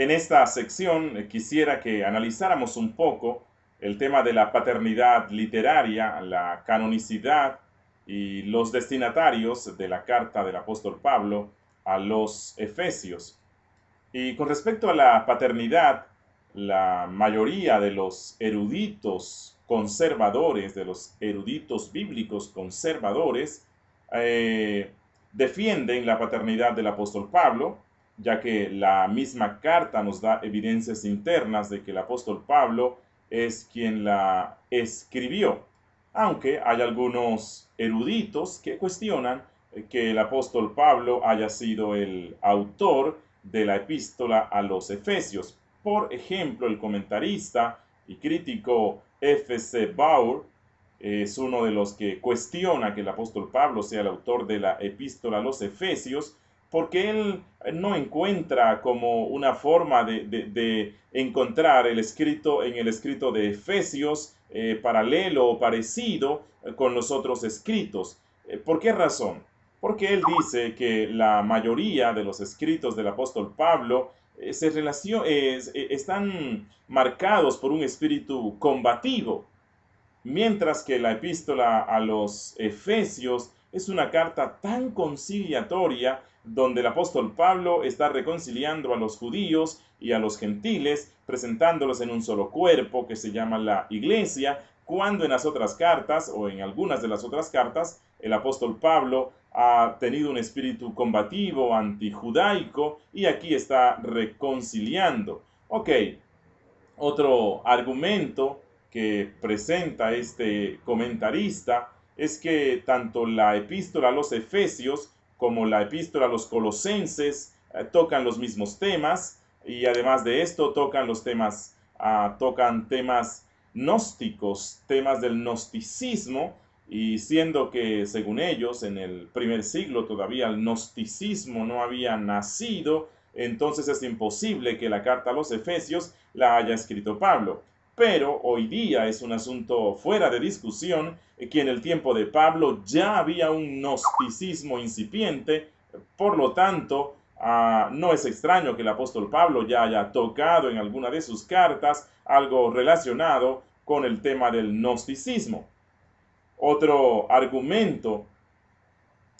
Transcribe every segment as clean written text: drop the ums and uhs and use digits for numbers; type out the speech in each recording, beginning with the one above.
En esta sección quisiera que analizáramos un poco el tema de la paternidad literaria, la canonicidad y los destinatarios de la carta del apóstol Pablo a los Efesios. Y con respecto a la paternidad, la mayoría de los eruditos conservadores, de los eruditos bíblicos conservadores, eh, defienden la paternidad del apóstol Pablo, ya que la misma carta nos da evidencias internas de que el apóstol Pablo es quien la escribió, aunque hay algunos eruditos que cuestionan que el apóstol Pablo haya sido el autor de la epístola a los Efesios. Por ejemplo, el comentarista y crítico F. C. Baur es uno de los que cuestiona que el apóstol Pablo sea el autor de la epístola a los Efesios, porque él no encuentra como una forma de encontrar el escrito en el escrito de Efesios paralelo o parecido con los otros escritos. ¿Por qué razón? Porque él dice que la mayoría de los escritos del apóstol Pablo están marcados por un espíritu combativo, mientras que la epístola a los Efesios es una carta tan conciliatoria donde el apóstol Pablo está reconciliando a los judíos y a los gentiles, presentándolos en un solo cuerpo que se llama la iglesia, cuando en las otras cartas o en algunas de las otras cartas el apóstol Pablo ha tenido un espíritu combativo, antijudaico, y aquí está reconciliando. Ok, otro argumento que presenta este comentarista es que tanto la epístola a los Efesios como la epístola a los Colosenses tocan los mismos temas, y además de esto tocan temas gnósticos, temas del gnosticismo, y siendo que según ellos en el primer siglo todavía el gnosticismo no había nacido, entonces es imposible que la carta a los Efesios la haya escrito Pablo. Pero hoy día es un asunto fuera de discusión que en el tiempo de Pablo ya había un gnosticismo incipiente, por lo tanto, no es extraño que el apóstol Pablo ya haya tocado en alguna de sus cartas algo relacionado con el tema del gnosticismo. Otro argumento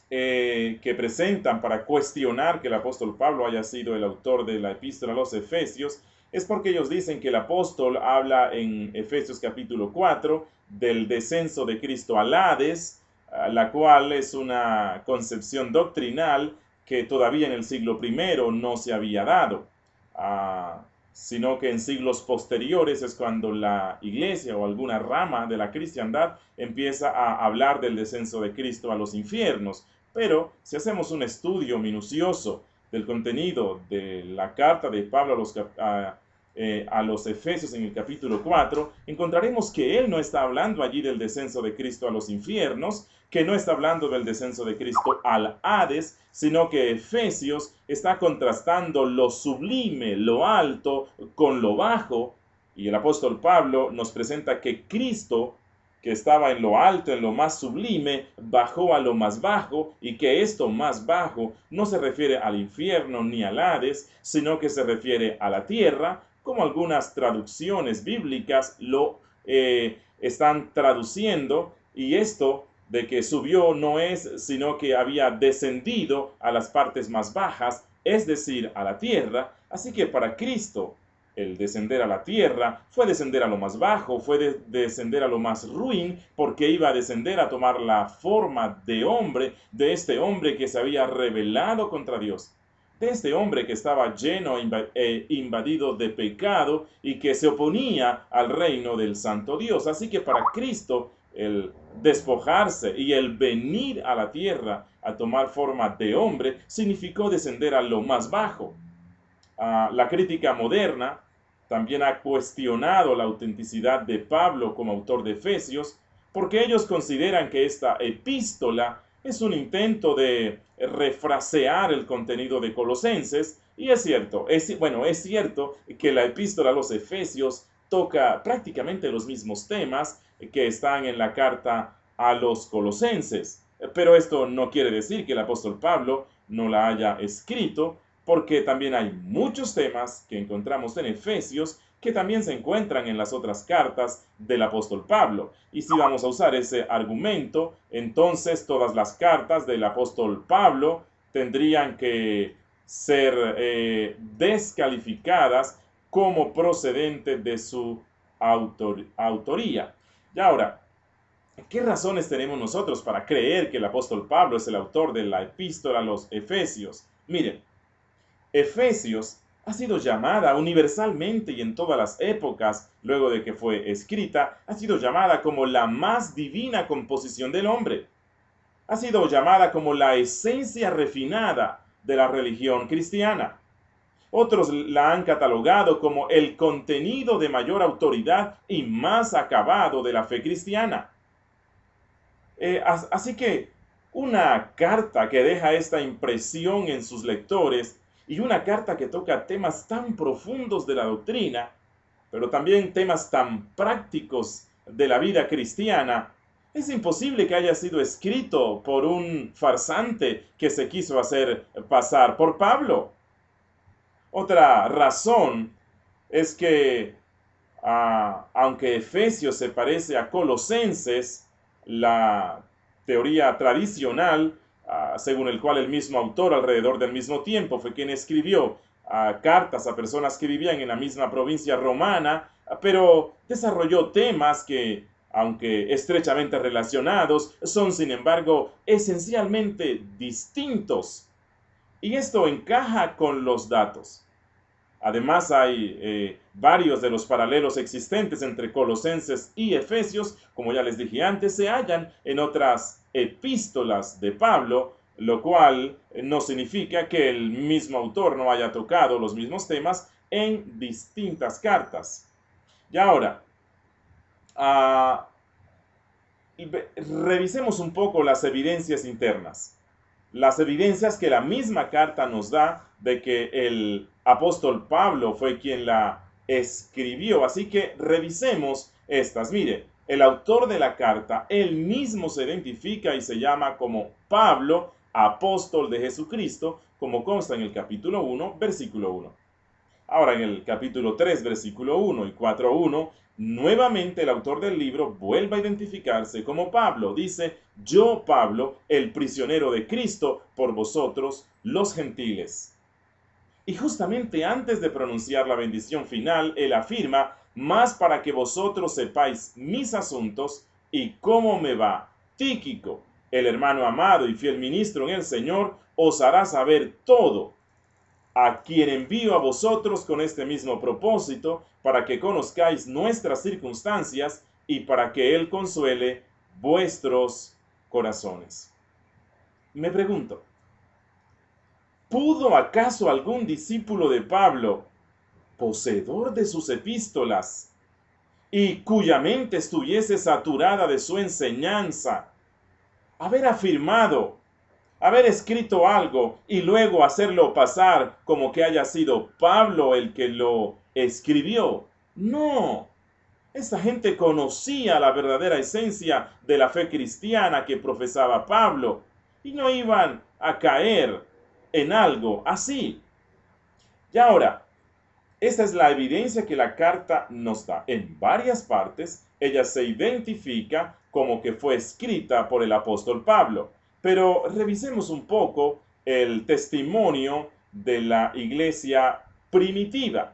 que presentan para cuestionar que el apóstol Pablo haya sido el autor de la epístola a los Efesios es porque ellos dicen que el apóstol habla en Efesios capítulo 4 del descenso de Cristo al Hades, la cual es una concepción doctrinal que todavía en el siglo I no se había dado, sino que en siglos posteriores es cuando la iglesia o alguna rama de la cristiandad empieza a hablar del descenso de Cristo a los infiernos. Pero si hacemos un estudio minucioso del contenido de la carta de Pablo a los Efesios en el capítulo 4, encontraremos que él no está hablando allí del descenso de Cristo a los infiernos, que no está hablando del descenso de Cristo al Hades, sino que Efesios está contrastando lo sublime, lo alto, con lo bajo, y el apóstol Pablo nos presenta que Cristo, que estaba en lo alto, en lo más sublime, bajó a lo más bajo, y que esto más bajo no se refiere al infierno ni al Hades, sino que se refiere a la tierra, como algunas traducciones bíblicas lo están traduciendo, y esto de que subió no es sino que había descendido a las partes más bajas, es decir, a la tierra. Así que para Cristo el descender a la tierra fue descender a lo más bajo, fue descender a lo más ruin, porque iba a descender a tomar la forma de hombre, de este hombre que se había rebelado contra Dios, de este hombre que estaba lleno e invadido de pecado y que se oponía al reino del santo Dios. Así que para Cristo el despojarse y el venir a la tierra a tomar forma de hombre significó descender a lo más bajo. La crítica moderna también ha cuestionado la autenticidad de Pablo como autor de Efesios, porque ellos consideran que esta epístola es un intento de refrasear el contenido de Colosenses, y es cierto, es cierto que la epístola a los Efesios toca prácticamente los mismos temas que están en la carta a los Colosenses, pero esto no quiere decir que el apóstol Pablo no la haya escrito, porque también hay muchos temas que encontramos en Efesios que también se encuentran en las otras cartas del apóstol Pablo. Y si vamos a usar ese argumento, entonces todas las cartas del apóstol Pablo tendrían que ser descalificadas como procedente de su autoría. Y ahora, ¿qué razones tenemos nosotros para creer que el apóstol Pablo es el autor de la epístola a los Efesios? Miren, Efesios ha sido llamada universalmente y en todas las épocas, luego de que fue escrita, ha sido llamada como la más divina composición del hombre. Ha sido llamada como la esencia refinada de la religión cristiana. Otros la han catalogado como el contenido de mayor autoridad y más acabado de la fe cristiana. Así que una carta que deja esta impresión en sus lectores y una carta que toca temas tan profundos de la doctrina, pero también temas tan prácticos de la vida cristiana, es imposible que haya sido escrito por un farsante que se quiso hacer pasar por Pablo. Otra razón es que, aunque Efesios se parece a Colosenses, la teoría tradicional, según el cual el mismo autor alrededor del mismo tiempo fue quien escribió cartas a personas que vivían en la misma provincia romana, pero desarrolló temas que, aunque estrechamente relacionados, son sin embargo esencialmente distintos. Y esto encaja con los datos. Además, hay varios de los paralelos existentes entre Colosenses y Efesios, como ya les dije antes, se hallan en otras epístolas de Pablo, lo cual no significa que el mismo autor no haya tocado los mismos temas en distintas cartas. Y ahora, revisemos un poco las evidencias internas. Las evidencias que la misma carta nos da de que el apóstol Pablo fue quien la escribió. Así que revisemos estas. Mire, el autor de la carta, él mismo se identifica y se llama como Pablo, apóstol de Jesucristo, como consta en el capítulo 1, versículo 1. Ahora en el capítulo 3, versículo 1 y 4.1, nuevamente el autor del libro vuelve a identificarse como Pablo. Dice, yo Pablo, el prisionero de Cristo, por vosotros los gentiles. Y justamente antes de pronunciar la bendición final, él afirma, más para que vosotros sepáis mis asuntos y cómo me va. Tíquico, el hermano amado y fiel ministro en el Señor, os hará saber todo, a quien envío a vosotros con este mismo propósito, para que conozcáis nuestras circunstancias y para que Él consuele vuestros corazones. Me pregunto, ¿pudo acaso algún discípulo de Pablo, poseedor de sus epístolas, y cuya mente estuviese saturada de su enseñanza, haber afirmado, haber escrito algo y luego hacerlo pasar como que haya sido Pablo el que lo escribió? No, esta gente conocía la verdadera esencia de la fe cristiana que profesaba Pablo y no iban a caer en algo así. Y ahora, esta es la evidencia que la carta nos da. En varias partes, ella se identifica como que fue escrita por el apóstol Pablo. Pero revisemos un poco el testimonio de la iglesia primitiva.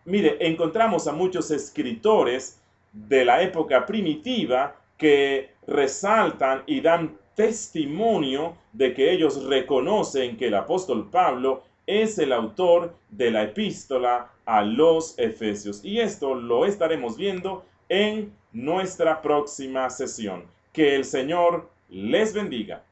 Mire, encontramos a muchos escritores de la época primitiva que resaltan y dan testimonio de que ellos reconocen que el apóstol Pablo es el autor de la epístola a los Efesios. Y esto lo estaremos viendo en nuestra próxima sesión. Que el Señor les bendiga.